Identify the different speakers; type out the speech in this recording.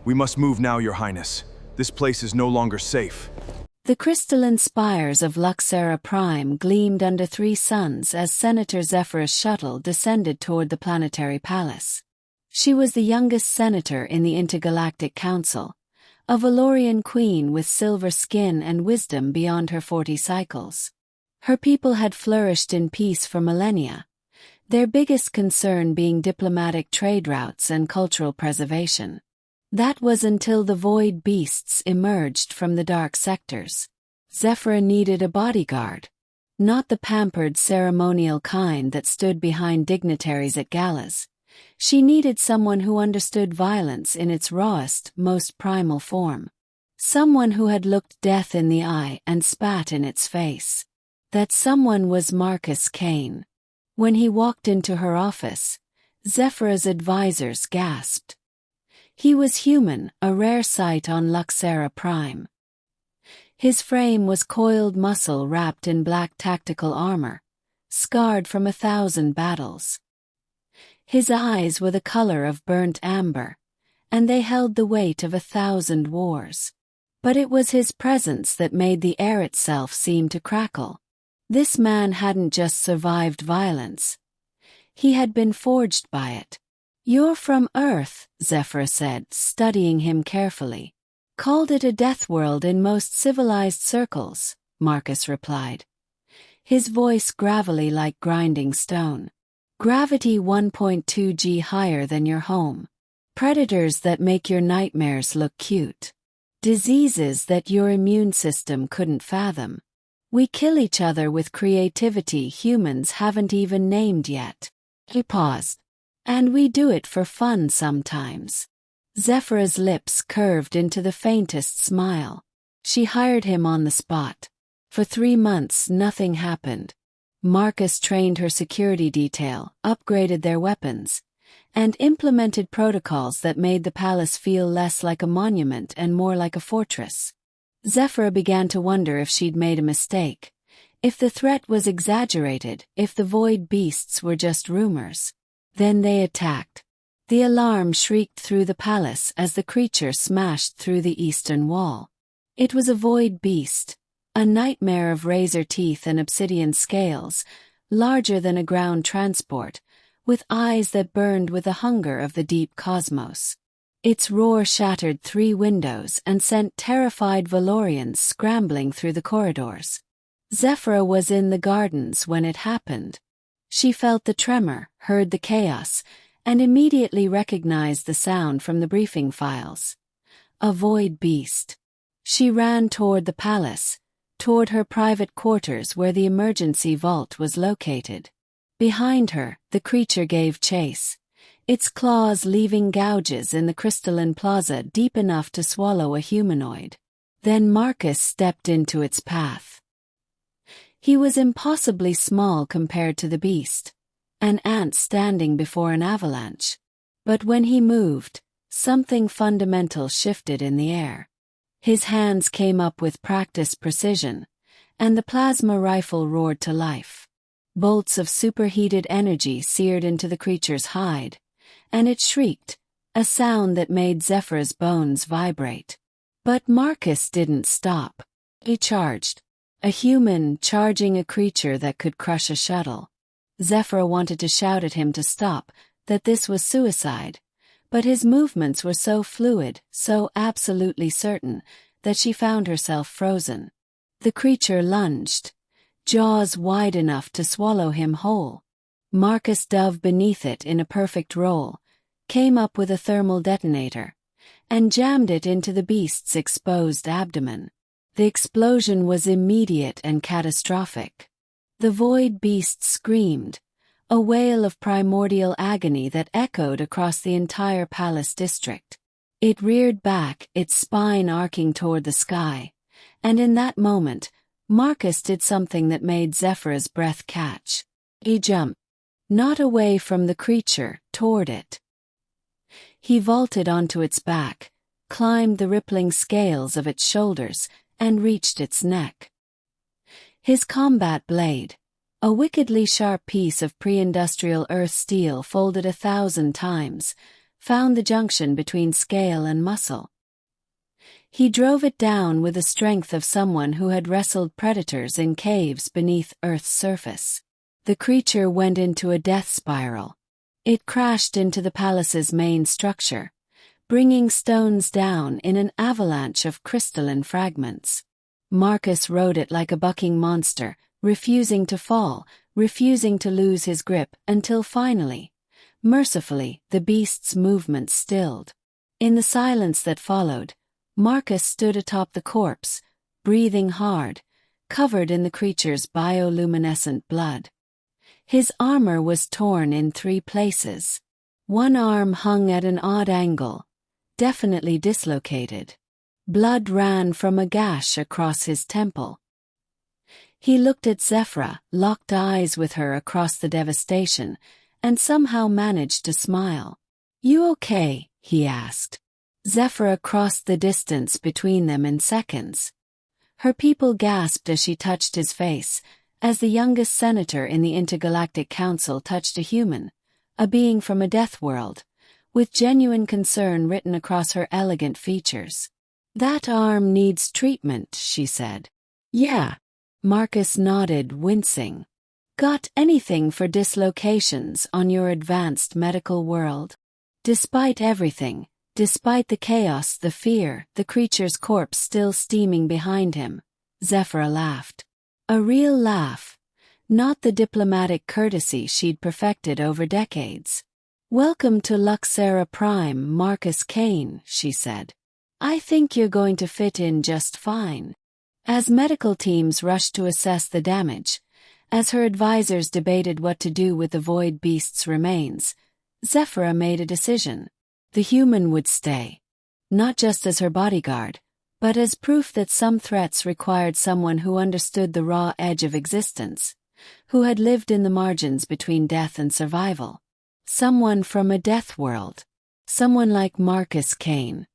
Speaker 1: We must move now, Your Highness. This place is no longer safe.
Speaker 2: The crystalline spires of Luxera Prime gleamed under 3 suns as Senator Zephyra's shuttle descended toward the planetary palace. She was the youngest senator in the Intergalactic Council, a Valorian queen with silver skin and wisdom beyond her 40 cycles. Her people had flourished in peace for millennia, their biggest concern being diplomatic trade routes and cultural preservation. That was until the void beasts emerged from the dark sectors. Zephyra needed a bodyguard. Not the pampered ceremonial kind that stood behind dignitaries at galas. She needed someone who understood violence in its rawest, most primal form. Someone who had looked death in the eye and spat in its face. That someone was Marcus Kane. When he walked into her office, Zephyra's advisors gasped. He was human, a rare sight on Luxera Prime. His frame was coiled muscle wrapped in black tactical armor, scarred from 1,000 battles. His eyes were the color of burnt amber, and they held the weight of 1,000 wars. But it was his presence that made the air itself seem to crackle. This man hadn't just survived violence. He had been forged by it. "You're from Earth," Zephyra said, studying him carefully. "Called it a Deathworld in most civilized circles," Marcus replied. His voice gravelly like grinding stone. "Gravity 1.2 g higher than your home. Predators that make your nightmares look cute. Diseases that your immune system couldn't fathom. We kill each other with creativity humans haven't even named yet." He paused. "And we do it for fun sometimes." Zephyra's lips curved into the faintest smile. She hired him on the spot. For 3 months nothing happened. Marcus trained her security detail, upgraded their weapons, and implemented protocols that made the palace feel less like a monument and more like a fortress. Zephyra began to wonder if she'd made a mistake, if the threat was exaggerated, if the void beasts were just rumors. Then they attacked. The alarm shrieked through the palace as the creature smashed through the eastern wall. It was a void beast, a nightmare of razor teeth and obsidian scales, larger than a ground transport, with eyes that burned with the hunger of the deep cosmos. Its roar shattered 3 windows and sent terrified Valorians scrambling through the corridors. Zephyra was in the gardens when it happened. She felt the tremor, heard the chaos, and immediately recognized the sound from the briefing files. A void beast. She ran toward the palace, toward her private quarters where the emergency vault was located. Behind her, the creature gave chase, its claws leaving gouges in the crystalline plaza deep enough to swallow a humanoid. Then Marcus stepped into its path. He was impossibly small compared to the beast, an ant standing before an avalanche. But when he moved, something fundamental shifted in the air. His hands came up with practiced precision, and the plasma rifle roared to life. Bolts of superheated energy seared into the creature's hide, and it shrieked, a sound that made Zephyra's bones vibrate. But Marcus didn't stop. He charged. A human charging a creature that could crush a shuttle. Zephyra wanted to shout at him to stop, that this was suicide, but his movements were so fluid, so absolutely certain, that she found herself frozen. The creature lunged, jaws wide enough to swallow him whole. Marcus dove beneath it in a perfect roll, came up with a thermal detonator, and jammed it into the beast's exposed abdomen. The explosion was immediate and catastrophic. The void beast screamed, a wail of primordial agony that echoed across the entire palace district. It reared back, its spine arcing toward the sky, and in that moment, Marcus did something that made Zephyra's breath catch. He jumped, not away from the creature, toward it. He vaulted onto its back, climbed the rippling scales of its shoulders, and reached its neck. His combat blade, a wickedly sharp piece of pre-industrial earth steel folded 1,000 times, found the junction between scale and muscle. He drove it down with the strength of someone who had wrestled predators in caves beneath Earth's surface. The creature went into a death spiral. It crashed into the palace's main structure, bringing stones down in an avalanche of crystalline fragments. Marcus rode it like a bucking monster, refusing to fall, refusing to lose his grip, until finally, mercifully, the beast's movements stilled. In the silence that followed, Marcus stood atop the corpse, breathing hard, covered in the creature's bioluminescent blood. His armor was torn in 3 places. One arm hung at an odd angle, definitely dislocated. Blood ran from a gash across his temple. He looked at Zephyra, locked eyes with her across the devastation, and somehow managed to smile. "You okay?" he asked. Zephyra crossed the distance between them in seconds. Her people gasped as she touched his face, as the youngest senator in the Intergalactic Council touched a human, a being from a Deathworld, with genuine concern written across her elegant features. "That arm needs treatment," she said. "Yeah." Marcus nodded, wincing. "Got anything for dislocations on your advanced medical world?" Despite everything, despite the chaos, the fear, the creature's corpse still steaming behind him, Zephyra laughed. A real laugh, not the diplomatic courtesy she'd perfected over decades. "Welcome to Luxera Prime, Marcus Kane," she said. "I think you're going to fit in just fine." As medical teams rushed to assess the damage, as her advisors debated what to do with the void beast's remains, Zephyra made a decision. The human would stay. Not just as her bodyguard, but as proof that some threats required someone who understood the raw edge of existence, who had lived in the margins between death and survival. Someone from a death world. Someone like Marcus Kane.